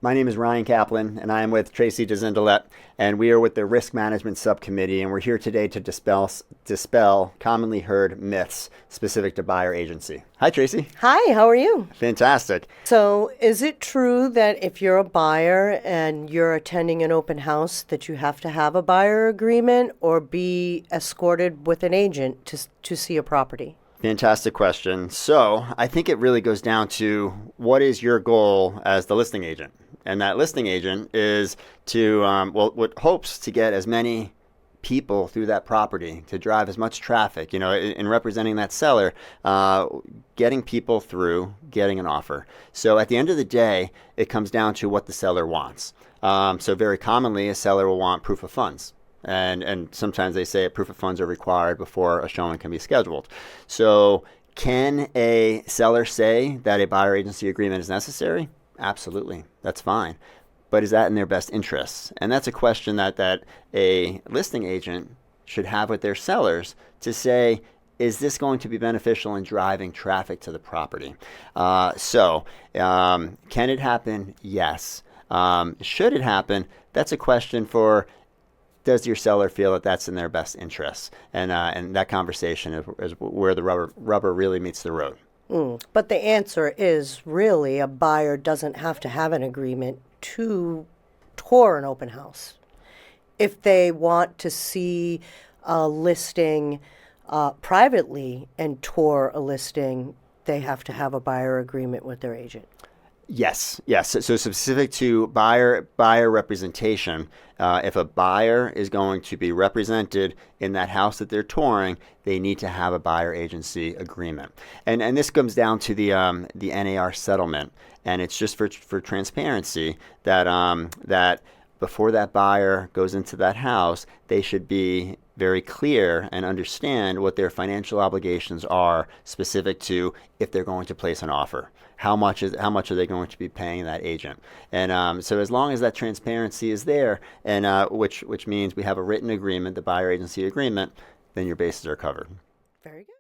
My name is Ryan Kaplan, and I am with Tracy Dzindolet, and we are with the Risk Management Subcommittee, and we're here today to dispel commonly heard myths specific to buyer agency. Hi, Tracy. Hi, how are you? Fantastic. So, is it true that if you're a buyer and you're attending an open house that you have to have a buyer agreement or be escorted with an agent to see a property? Fantastic question. So, I think it really goes down to what is your goal as the listing agent? And that listing agent is to, what hopes to get as many people through that property, to drive as much traffic, in representing that seller, getting people through, getting an offer. So at the end of the day, it comes down to what the seller wants. So very commonly, a seller will want proof of funds. And sometimes they say proof of funds are required before a showing can be scheduled. So can a seller say that a buyer agency agreement is necessary? Absolutely. That's fine. But is that in their best interests? And that's a question that a listing agent should have with their sellers to say, is this going to be beneficial in driving traffic to the property? Can it happen? Yes. Should it happen? That's a question for, does your seller feel that that's in their best interests? And that conversation is where the rubber really meets the road. But the answer is really a buyer doesn't have to have an agreement to tour an open house. If they want to see a listing privately and tour a listing, they have to have a buyer agreement with their agent. Yes. So specific to buyer representation, if a buyer is going to be represented in that house that they're touring, they need to have a buyer agency agreement. And this comes down to the NAR settlement, and it's just for transparency that before that buyer goes into that house, they should be very clear and understand what their financial obligations are specific to if they're going to place an offer. How much are they going to be paying that agent? And so as long as that transparency is there, and which means we have a written agreement, the buyer agency agreement, then your bases are covered. Very good.